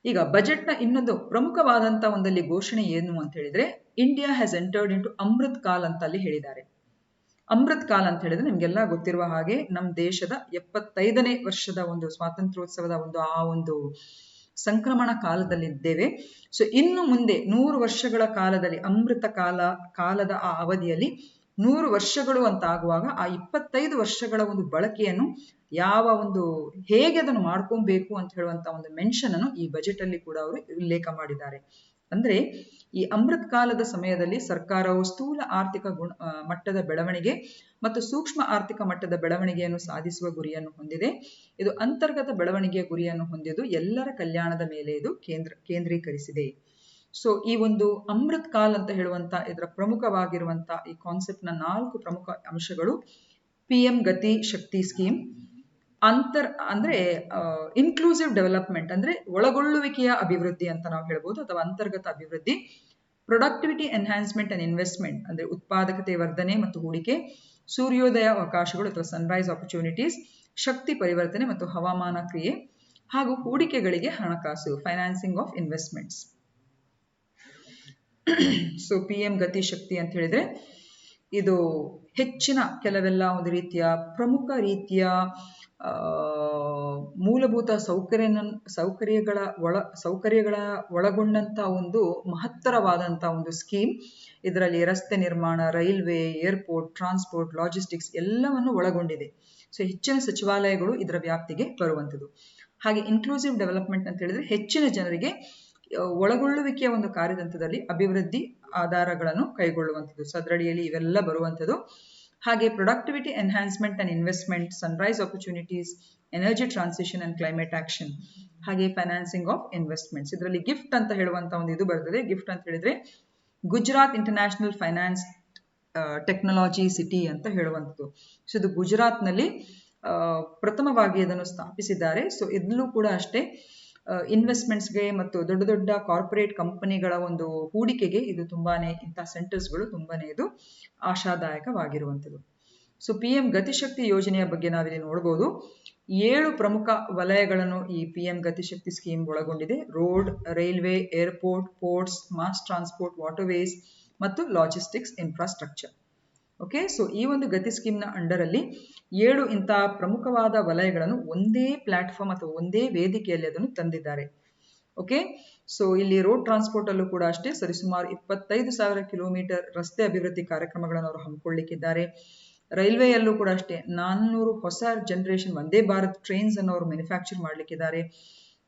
ಈಗ ಬಜೆಟ್ನ ಇನ್ನೊಂದು ಪ್ರಮುಖವಾದಂತಹ ಒಂದಲ್ಲಿ ಘೋಷಣೆ ಏನು ಅಂತ ಹೇಳಿದ್ರೆ, India has entered into Amrit Kaal ಅಂತ ಅಲ್ಲಿ ಹೇಳಿದ್ದಾರೆ. ಅಮೃತ್ ಕಾಲ್ ಅಂತ ಹೇಳಿದ್ರೆ ನಿಮ್ಗೆಲ್ಲ ಗೊತ್ತಿರುವ ಹಾಗೆ ನಮ್ಮ ದೇಶದ 75ನೇ ವರ್ಷದ ಒಂದು ಸ್ವಾತಂತ್ರ್ಯೋತ್ಸವದ ಒಂದು ಸಂಕ್ರಮಣ ಕಾಲದಲ್ಲಿದ್ದೇವೆ. ಸೊ ಇನ್ನು ಮುಂದೆ 100 ವರ್ಷಗಳ ಕಾಲದಲ್ಲಿ ಅಮೃತ ಕಾಲದ ಆ ಅವಧಿಯಲ್ಲಿ 100 ವರ್ಷಗಳು ಅಂತ ಆಗುವಾಗ ಆ 25 ವರ್ಷಗಳ ಒಂದು ಬಳಕೆಯನ್ನು ಹೇಗೆ ಅದನ್ನು ಮಾಡ್ಕೊಬೇಕು ಅಂತ ಹೇಳುವಂತ ಒಂದು ಮೆನ್ಷನ್ ಅನ್ನು ಈ ಬಜೆಟ್ ಅಲ್ಲಿ ಕೂಡ ಅವರು ಉಲ್ಲೇಖ ಮಾಡಿದ್ದಾರೆ. ಅಂದ್ರೆ ಈ ಅಮೃತ್ ಕಾಲದ ಸಮಯದಲ್ಲಿ ಸರ್ಕಾರವು ಸ್ಥೂಲ ಆರ್ಥಿಕ ಮಟ್ಟದ ಬೆಳವಣಿಗೆ ಮತ್ತು ಸೂಕ್ಷ್ಮ ಆರ್ಥಿಕ ಮಟ್ಟದ ಬೆಳವಣಿಗೆಯನ್ನು ಸಾಧಿಸುವ ಗುರಿಯನ್ನು ಹೊಂದಿದೆ. ಇದು ಅಂತರ್ಗತ ಬೆಳವಣಿಗೆಯ ಗುರಿಯನ್ನು ಹೊಂದಿದ್ದು ಎಲ್ಲರ ಕಲ್ಯಾಣದ ಮೇಲೆ ಇದು ಕೇಂದ್ರೀಕರಿಸಿದೆ. ಸೊ ಈ ಒಂದು ಅಮೃತ್ ಕಾಲ್ ಅಂತ ಹೇಳುವಂತ ಇದರ ಪ್ರಮುಖವಾಗಿರುವಂತ ಈ ಕಾನ್ಸೆಪ್ಟ್ ನ 4 ಪ್ರಮುಖ ಅಂಶಗಳು: PM ಗತಿ ಶಕ್ತಿ ಸ್ಕೀಮ್, ಅಂದ್ರೆ ಇನ್ಕ್ಲೂಸಿವ್ ಡೆವಲಪ್ಮೆಂಟ್ ಅಂದ್ರೆ ಒಳಗೊಳ್ಳುವಿಕೆಯ ಅಭಿವೃದ್ಧಿ ಅಂತ ನಾವು ಹೇಳ್ಬೋದು ಅಥವಾ ಅಂತರ್ಗತ ಅಭಿವೃದ್ಧಿ, ಪ್ರೊಡಕ್ಟಿವಿಟಿ ಎನ್ಹಾನ್ಸ್ಮೆಂಟ್ ಅಂಡ್ ಇನ್ವೆಸ್ಟ್ಮೆಂಟ್ ಅಂದ್ರೆ ಉತ್ಪಾದಕತೆ ವರ್ಧನೆ ಮತ್ತು ಹೂಡಿಕೆ, ಸೂರ್ಯೋದಯ ಅವಕಾಶಗಳು ಅಥವಾ ಸನ್ರೈಸ್ ಆಪರ್ಚುನಿಟೀಸ್, ಶಕ್ತಿ ಪರಿವರ್ತನೆ ಮತ್ತು ಹವಾಮಾನ ಕ್ರಿಯೆ, ಹಾಗೂ ಹೂಡಿಕೆಗಳಿಗೆ ಹಣಕಾಸು financing of investments. So PM ಗತಿ ಶಕ್ತಿ ಅಂತ ಹೇಳಿದ್ರೆ ಇದು ಹೆಚ್ಚಿನ ಕೆಲವೆಲ್ಲ ಒಂದು ರೀತಿಯ ಪ್ರಮುಖ ರೀತಿಯ ಮೂಲಭೂತ ಸೌಕರ್ಯಗಳ ಒಳಗೊಂಡಂತ ಒಂದು ಮಹತ್ತರವಾದಂತ ಒಂದು ಸ್ಕೀಮ್. ಇದರಲ್ಲಿ ರಸ್ತೆ ನಿರ್ಮಾಣ, ರೈಲ್ವೆ, ಏರ್ಪೋರ್ಟ್, ಟ್ರಾನ್ಸ್ಪೋರ್ಟ್, ಲಾಜಿಸ್ಟಿಕ್ಸ್ ಎಲ್ಲವನ್ನು ಒಳಗೊಂಡಿದೆ. ಸೊ ಹೆಚ್ಚಿನ ಸಚಿವಾಲಯಗಳು ಇದರ ವ್ಯಾಪ್ತಿಗೆ ಬರುವಂಥದ್ದು. ಹಾಗೆ ಇನ್ಕ್ಲೂಸಿವ್ ಡೆವಲಪ್ಮೆಂಟ್ ಅಂತ ಹೇಳಿದ್ರೆ ಹೆಚ್ಚಿನ ಜನರಿಗೆ ಒಳಗೊಳ್ಳುವಿಕೆಯ ಒಂದು ಕಾರ್ಯತಂತ್ರದಲ್ಲಿ ಅಭಿವೃದ್ಧಿ ಆಧಾರಗಳನ್ನು ಕೈಗೊಳ್ಳುವಂಥದ್ದು. ಸೊ ಅದರಡಿಯಲ್ಲಿ ಇವೆಲ್ಲ ಬರುವಂಥದ್ದು. ಹಾಗೆ productivity enhancement and investment, Sunrise opportunities, energy transition and climate action, ಹಾಗೆ ಫೈನಾನ್ಸಿಂಗ್ ಆಫ್ ಇನ್ವೆಸ್ಟ್ಮೆಂಟ್ಸ್. ಇದರಲ್ಲಿ ಗಿಫ್ಟ್ ಅಂತ ಹೇಳುವಂತ ಒಂದು ಇದು ಬರ್ತದೆ. ಗಿಫ್ಟ್ ಅಂತ ಹೇಳಿದ್ರೆ Gujarat international finance technology city ಅಂತ ಹೇಳುವಂಥದ್ದು. ಸೊ ಇದು ಗುಜರಾತ್ನಲ್ಲಿ ಪ್ರಥಮವಾಗಿ ಇದನ್ನು ಸ್ಥಾಪಿಸಿದ್ದಾರೆ. ಸೊ ಇದರಲ್ಲೂ ಕೂಡ ಅಷ್ಟೇ ಇನ್ವೆಸ್ಟ್ಮೆಂಟ್ಸ್ಗೆ ಮತ್ತು ದೊಡ್ಡ ದೊಡ್ಡ ಕಾರ್ಪೊರೇಟ್ ಕಂಪನಿಗಳ ಒಂದು ಹೂಡಿಕೆಗೆ ಇದು ತುಂಬಾನೇ, ಇಂಥ ಸೆಂಟರ್ಸ್ಗಳು ತುಂಬಾನೇ ಇದು ಆಶಾದಾಯಕವಾಗಿರುವಂಥದ್ದು. ಸೊ PM ಗತಿಶಕ್ತಿ ಯೋಜನೆಯ ಬಗ್ಗೆ ನಾವಿಲ್ಲಿ ನೋಡಬಹುದು. 7 ಪ್ರಮುಖ ವಲಯಗಳನ್ನು ಈ PM ಗತಿಶಕ್ತಿ ಸ್ಕೀಮ್ ಒಳಗೊಂಡಿದೆ. Road, railway, airport, ports, mass transport, waterways ಮತ್ತು ಲಾಜಿಸ್ಟಿಕ್ಸ್ ಇನ್ಫ್ರಾಸ್ಟ್ರಕ್ಚರ್. ಓಕೆ, ಸೊ ಈ ಒಂದು ಗತಿ ಸ್ಕೀಮ್ನ ಅಂಡರ್ ಅಲ್ಲಿ 7 ಇಂತಹ ಪ್ರಮುಖವಾದ ವಲಯಗಳನ್ನು ಒಂದೇ ಪ್ಲಾಟ್ಫಾರ್ಮ್ ಅಥವಾ ಒಂದೇ ವೇದಿಕೆಯಲ್ಲಿ ಅದನ್ನು ತಂದಿದ್ದಾರೆ. ಓಕೆ, ಸೊ ಇಲ್ಲಿ ರೋಡ್ ಟ್ರಾನ್ಸ್ಪೋರ್ಟ್ ಅಲ್ಲೂ ಕೂಡ ಅಷ್ಟೇ ಸರಿಸುಮಾರು 25,000 ಕಿಲೋಮೀಟರ್ ರಸ್ತೆ ಅಭಿವೃದ್ಧಿ ಕಾರ್ಯಕ್ರಮಗಳನ್ನು ಅವರು ಹಮ್ಮಿಕೊಳ್ಳಿಕ್ಕಿದ್ದಾರೆ. ರೈಲ್ವೆಯಲ್ಲೂ ಕೂಡ ಅಷ್ಟೇ 400 ಹೊಸ ಜನರೇಷನ್ ವಂದೇ ಭಾರತ್ ಟ್ರೈನ್ಸ್ ಅನ್ನು ಅವರು ಮ್ಯಾನುಫ್ಯಾಕ್ಚರ್ ಮಾಡ್ಲಿಕ್ಕಿದ್ದಾರೆ.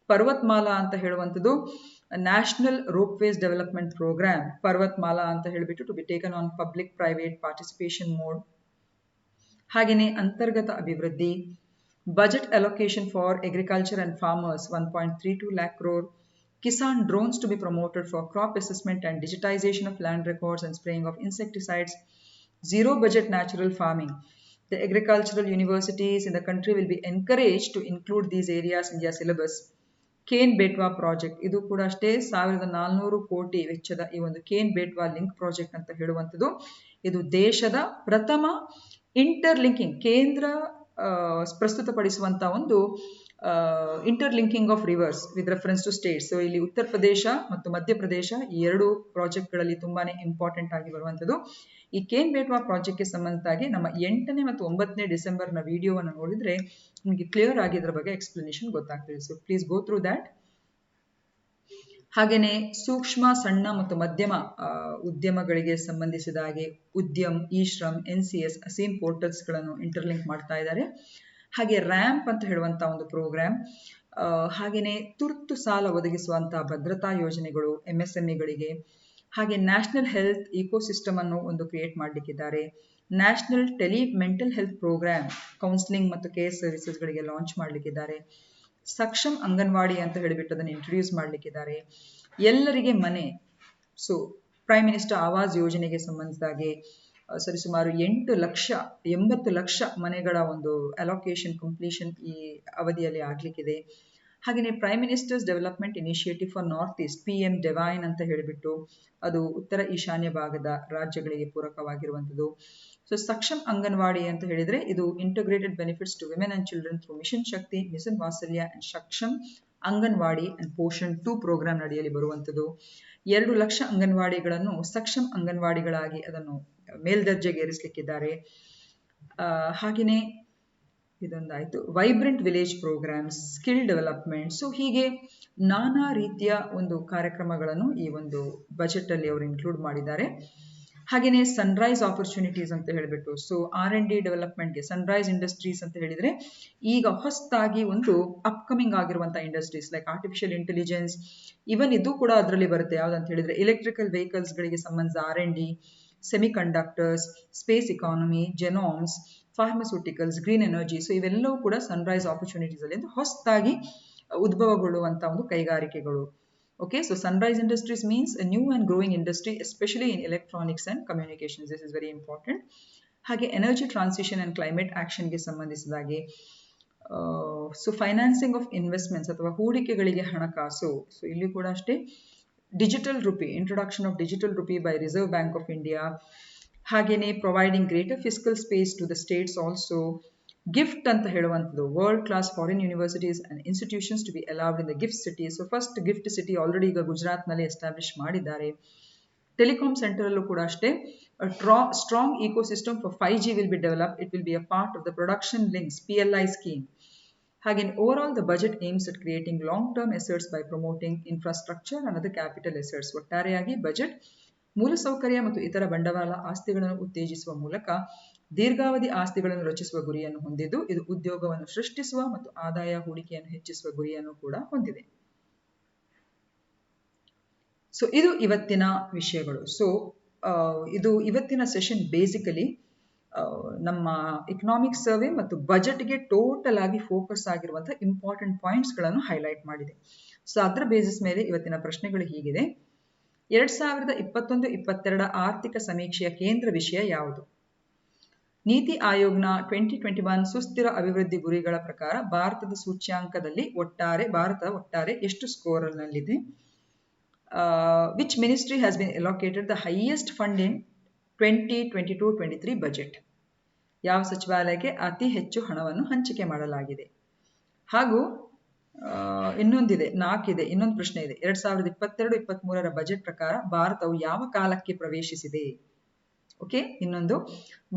ಪರ್ವತ್ಮಾಲಾ ಅಂತ ಹೇಳುವಂಥದ್ದು national ropeways development programme, Parvatmala ಅಂತ ಹೇಳಿಬಿಟ್ಟು to be taken on public private participation mode. ಹಾಗೆಯೇ ಅಂತರ್ಗತ ಅಭಿವೃದ್ಧಿ, budget allocation for agriculture and farmers 1.32 lakh crore, Kisan drones to be promoted for crop assessment and digitisation of land records and spraying of insecticides, zero budget natural farming. The agricultural universities in the country will be encouraged to include these areas in their syllabus. Ken Betwa project, ಇದು ಕೂಡ ಅಷ್ಟೇ 1,400 ಕೋಟಿ ವೆಚ್ಚದ ಈ ಒಂದು Kane Betwa link project ಅಂತ ಹೇಳುವಂಥದ್ದು. ಇದು ದೇಶದ ಪ್ರಥಮ ಇಂಟರ್ಲಿಂಕಿಂಗ್, ಕೇಂದ್ರ ಪ್ರಸ್ತುತಪಡಿಸುವಂತಹ ಒಂದು interlinking of rivers with reference to states. So ಇಲ್ಲಿ ಉತ್ತರ ಪ್ರದೇಶ ಮತ್ತು ಮಧ್ಯಪ್ರದೇಶ ಈ 2 ಪ್ರಾಜೆಕ್ಟ್ಗಳಲ್ಲಿ ತುಂಬಾನೇ ಇಂಪಾರ್ಟೆಂಟ್ ಆಗಿ ಬರುವಂಥದ್ದು. ಈ ಕೇನ್ ಬೇಟ್ವಾ ಪ್ರಾಜೆಕ್ಟ್ಗೆ ಸಂಬಂಧವಾಗಿ ನಮ್ಮ 8ನೇ ಮತ್ತು 9ನೇ ಡಿಸೆಂಬರ್ನ ವಿಡಿಯೋವನ್ನು ನೋಡಿದ್ರೆ ನಿಮಗೆ ಕ್ಲಿಯರ್ ಆಗಿ ಇದರ ಬಗ್ಗೆ ಎಕ್ಸ್ಪ್ಲನೇಷನ್ ಗೊತ್ತಾಗ್ತದೆ. So please go through that. ಹಾಗೆಯೇ ಸೂಕ್ಷ್ಮ, ಸಣ್ಣ ಮತ್ತು ಮಧ್ಯಮ ಉದ್ಯಮಗಳಿಗೆ ಸಂಬಂಧಿಸಿದ ಹಾಗೆ ಉದ್ಯಮ್, ಇ-ಶ್ರಮ್, NCS, ಅಸೀಮ್ ಪೋರ್ಟಲ್ಸ್ಗಳನ್ನು ಇಂಟರ್ಲಿಂಕ್ ಮಾಡ್ತಾ ಇದ್ದಾರೆ. ಹಾಗೆ ರ್ಯಾಂಪ್ ಅಂತ ಹೇಳುವಂತಹ ಒಂದು ಪ್ರೋಗ್ರಾಮ್, ಹಾಗೆಯೇ ತುರ್ತು ಸಾಲ ಒದಗಿಸುವಂತಹ ಭದ್ರತಾ ಯೋಜನೆಗಳು MSMEಗಳಿಗೆ, ಹಾಗೆ ನ್ಯಾಷನಲ್ ಹೆಲ್ತ್ ಇಕೋಸಿಸ್ಟಮ್ ಅನ್ನು ಒಂದು ಕ್ರಿಯೇಟ್ ಮಾಡಲಿಕ್ಕಿದ್ದಾರೆ. National mental health programme, counselling ಮತ್ತು ಕೇರ್ ಸರ್ವಿಸಸ್ಗಳಿಗೆ ಲಾಂಚ್ ಮಾಡಲಿಕ್ಕಿದ್ದಾರೆ. ಸಕ್ಷಮ್ ಅಂಗನವಾಡಿ ಅಂತ ಹೇಳಿಬಿಟ್ಟು ಅದನ್ನು ಇಂಟ್ರೊಡ್ಯೂಸ್ ಮಾಡಲಿಕ್ಕಿದ್ದಾರೆ. ಎಲ್ಲರಿಗೆ ಮನೆ, ಸೊ ಪ್ರೈಮ್ ಮಿನಿಸ್ಟರ್ ಆವಾಸ್ ಯೋಜನೆಗೆ ಸಂಬಂಧಿಸಿದಾಗೆ ಸರಿಸುಮಾರು 80 ಲಕ್ಷ ಮನೆಗಳ ಒಂದು ಅಲೋಕೇಶನ್ ಕಂಪ್ಲೀಷನ್ ಈ ಅವಧಿಯಲ್ಲಿ ಆಗ್ಲಿಕ್ಕಿದೆ. ಹಾಗೆಯೇ prime ministers development initiative for north East, PM ಡೆವೈನ್ ಅಂತ ಹೇಳಿಬಿಟ್ಟು ಅದು ಉತ್ತರ ಈಶಾನ್ಯ ಭಾಗದ ರಾಜ್ಯಗಳಿಗೆ ಪೂರಕವಾಗಿರುವಂಥದ್ದು. ಸೊ ಸಕ್ಷಮ್ ಅಂಗನವಾಡಿ ಅಂತ ಹೇಳಿದ್ರೆ ಇದು integrated benefits to women and children through mission Shakti, mission Vatsalya and Saksham Anganwadi and Poshan 2 programme ಅಡಿಯಲ್ಲಿ ಬರುವಂಥದ್ದು. 2 ಲಕ್ಷ ಅಂಗನವಾಡಿಗಳನ್ನು ಸಕ್ಷಮ್ ಅಂಗನವಾಡಿಗಳಾಗಿ ಅದನ್ನು ಮೇಲ್ದರ್ಜೆಗೇರಿಸಲಿಕ್ಕಿದ್ದಾರೆ. ಹಾಗೆಯೇ ಇದೊಂದಾಯಿತು. Vibrant village programmes, skill development. So ಹೀಗೆ ನಾನಾ ರೀತಿಯ ಒಂದು ಕಾರ್ಯಕ್ರಮಗಳನ್ನು ಈ ಒಂದು ಬಜೆಟ್ ಅಲ್ಲಿ ಅವರು ಇನ್ಕ್ಲೂಡ್ ಮಾಡಿದ್ದಾರೆ. ಹಾಗೆಯೇ ಸನ್ರೈಸ್ ಆಪರ್ಚುನಿಟೀಸ್ ಅಂತ ಹೇಳಿಬಿಟ್ಟು, ಸೊ R&D ಡೆವಲಪ್ಮೆಂಟ್ಗೆ ಸನ್ರೈಸ್ ಇಂಡಸ್ಟ್ರೀಸ್ ಅಂತ ಹೇಳಿದ್ರೆ ಈಗ ಹೊಸದಾಗಿ ಒಂದು ಅಪ್ಕಮಿಂಗ್ ಆಗಿರುವಂತಹ ಇಂಡಸ್ಟ್ರೀಸ್ ಲೈಕ್ ಆರ್ಟಿಫಿಷಿಯಲ್ ಇಂಟೆಲಿಜೆನ್ಸ್, ಇವನ್ ಇದು ಕೂಡ ಅದರಲ್ಲಿ ಬರುತ್ತೆ. ಯಾವ್ದಂತ ಹೇಳಿದ್ರೆ ಎಲೆಕ್ಟ್ರಿಕಲ್ ವೆಹಿಕಲ್ಸ್ ಗಳಿಗೆ ಸಂಬಂಧಿಸಿದ R&D, semiconductors, space economy, genomes, pharmaceuticals, green energy. So ಇವೆಲ್ಲವೂ ಕೂಡ ಸನ್ರೈಸ್ ಆಪರ್ಚುನಿಟೀಸ್ ಅಲ್ಲಿ ಹೊಸದಾಗಿ ಉದ್ಭವಗೊಳ್ಳುವಂತಹ ಒಂದು ಕೈಗಾರಿಕೆಗಳು. Okay, so sunrise industries means a new and growing industry, especially in electronics and communications. This is very important. ಹಾಗೆ energy transition and climate ಆಕ್ಷನ್ಗೆ ಸಂಬಂಧಿಸಿದಾಗೆ so financing of investments ಅಥವಾ ಹೂಡಿಕೆಗಳಿಗೆ ಹಣಕಾಸು. ಸೊ ಇಲ್ಲಿ ಕೂಡ ಅಷ್ಟೇ digital rupee, introduction of digital rupee by Reserve Bank of India. ಹಾಗೆಯೇ providing greater fiscal space to the states also. GIFT ಅಂತ ಹೇಳುವಂಥದ್ದು, world class foreign universities and institutions to be allowed in the GIFT City. So first GIFT City already ಈಗ ಗುಜರಾತ್ನಲ್ಲಿ establish ಮಾಡಿದ್ದಾರೆ. Telecom sector ಅಲ್ಲೂ ಕೂಡ ಅಷ್ಟೇ strong ecosystem for 5G will be develop. It will be a part of the production links PLI scheme. ಹಾಗೆ over the budget aims at creating long term assets by promoting infrastructure and other capital assets. ಒಟ್ಟಾರೆಯಾಗಿ budget ಮೂಲಸೌಕರ್ಯ ಮತ್ತು ಇತರ ಬಂಡವಾಳ ಆಸ್ತಿಗಳನ್ನು ಉತ್ತೇಜಿಸುವ ಮೂಲಕ ದೀರ್ಘಾವಧಿ ಆಸ್ತಿಗಳನ್ನು ರಚಿಸುವ ಗುರಿಯನ್ನು ಹೊಂದಿದ್ದು, ಇದು ಉದ್ಯೋಗವನ್ನು ಸೃಷ್ಟಿಸುವ ಮತ್ತು ಆದಾಯ ಹೂಡಿಕೆಯನ್ನು ಹೆಚ್ಚಿಸುವ ಗುರಿಯನ್ನು ಕೂಡ ಹೊಂದಿದೆ. ಸೊ ಇದು ಇವತ್ತಿನ ವಿಷಯಗಳು. ಸೊ ಇದು ಇವತ್ತಿನ ಸೆಷನ್ ಬೇಸಿಕಲಿ ನಮ್ಮ ಇಕನಾಮಿಕ್ ಸರ್ವೆ ಮತ್ತು ಬಜೆಟ್ಗೆ ಟೋಟಲ್ ಆಗಿ ಫೋಕಸ್ ಆಗಿರುವಂತಹ ಇಂಪಾರ್ಟೆಂಟ್ ಪಾಯಿಂಟ್ಸ್ಗಳನ್ನು ಹೈಲೈಟ್ ಮಾಡಿದೆ. ಸೊ ಅದರ ಬೇಸಿಸ್ ಮೇಲೆ ಇವತ್ತಿನ ಪ್ರಶ್ನೆಗಳು ಹೀಗಿದೆ. 2021-22 ಆರ್ಥಿಕ ಸಮೀಕ್ಷೆಯ ಕೇಂದ್ರ ವಿಷಯ ಯಾವುದು? ನೀತಿ ಆಯೋಗ್ನ 2021 ಸುಸ್ಥಿರ ಅಭಿವೃದ್ಧಿ ಗುರಿಗಳ ಪ್ರಕಾರ ಭಾರತದ ಸೂಚ್ಯಾಂಕದಲ್ಲಿ ಭಾರತ ಒಟ್ಟಾರೆ ಎಷ್ಟು ಸ್ಕೋರ್ನಲ್ಲಿದೆ? Which ministry has been allocated the highest fund in 2022-23 budget? ಯಾವ ಸಚಿವಾಲಯಕ್ಕೆ ಅತಿ ಹೆಚ್ಚು ಹಣವನ್ನು ಹಂಚಿಕೆ ಮಾಡಲಾಗಿದೆ? ಹಾಗೂ ಇನ್ನೊಂದು ಪ್ರಶ್ನೆ ಇದೆ. 2022-23 ಬಜೆಟ್ ಪ್ರಕಾರ ಭಾರತವು ಯಾವ ಕಾಲಕ್ಕೆ ಪ್ರವೇಶಿಸಿದೆ? ಓಕೆ. ಇನ್ನೊಂದು,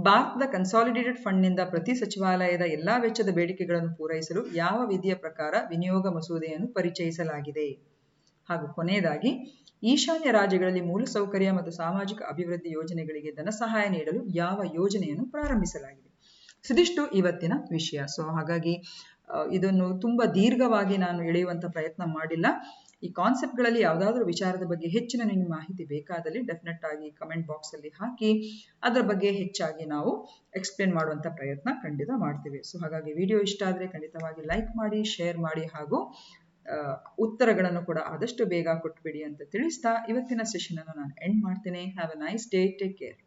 ಭಾರತದ ಕನ್ಸಾಲಿಡೇಟೆಡ್ ಫಂಡ್ನಿಂದ ಪ್ರತಿ ಸಚಿವಾಲಯದ ಎಲ್ಲಾ ವೆಚ್ಚದ ಬೇಡಿಕೆಗಳನ್ನು ಪೂರೈಸಲು ಯಾವ ವಿಧಿಯ ಪ್ರಕಾರ ವಿನಿಯೋಗ ಮಸೂದೆಯನ್ನು ಪರಿಚಯಿಸಲಾಗಿದೆ? ಹಾಗೂ ಕೊನೆಯದಾಗಿ, ಈಶಾನ್ಯ ರಾಜ್ಯಗಳಲ್ಲಿ ಮೂಲಸೌಕರ್ಯ ಮತ್ತು ಸಾಮಾಜಿಕ ಅಭಿವೃದ್ಧಿ ಯೋಜನೆಗಳಿಗೆ ಧನ ಸಹಾಯ ನೀಡಲು ಯಾವ ಯೋಜನೆಯನ್ನು ಪ್ರಾರಂಭಿಸಲಾಗಿದೆ? ಇದಿಷ್ಟು ಇವತ್ತಿನ ವಿಷಯ. ಸೊ ಹಾಗಾಗಿ ಇದನ್ನು ತುಂಬಾ ದೀರ್ಘವಾಗಿ ನಾನು ಎಳೆಯುವಂತ ಪ್ರಯತ್ನ ಮಾಡಿಲ್ಲ. ಈ ಕಾನ್ಸೆಪ್ಟ್ಗಳಲ್ಲಿ ಯಾವುದಾದ್ರೂ ವಿಚಾರದ ಬಗ್ಗೆ ಹೆಚ್ಚಿನ ನಿಮಗೆ ಮಾಹಿತಿ ಬೇಕಾದಲ್ಲಿ ಡೆಫಿನೆಟ್ ಆಗಿ ಕಮೆಂಟ್ ಬಾಕ್ಸ್ ಅಲ್ಲಿ ಹಾಕಿ, ಅದರ ಬಗ್ಗೆ ಹೆಚ್ಚಾಗಿ ನಾವು ಎಕ್ಸ್ಪ್ಲೇನ್ ಮಾಡುವಂತ ಪ್ರಯತ್ನ ಖಂಡಿತ ಮಾಡ್ತೀವಿ. ಸೊ ಹಾಗಾಗಿ ವಿಡಿಯೋ ಇಷ್ಟ ಆದ್ರೆ ಖಂಡಿತವಾಗಿ ಲೈಕ್ ಮಾಡಿ, ಶೇರ್ ಮಾಡಿ, ಹಾಗೂ ಉತ್ತರಗಳನ್ನು ಕೂಡ ಆದಷ್ಟು ಬೇಗ ಕೊಟ್ಬಿಡಿ ಅಂತ ತಿಳಿಸ್ತಾ ಇವತ್ತಿನ ಸೆಷನ್ ಅನ್ನು ನಾನು ಎಂಡ್ ಮಾಡ್ತೇನೆ. Have a nice day. Take care.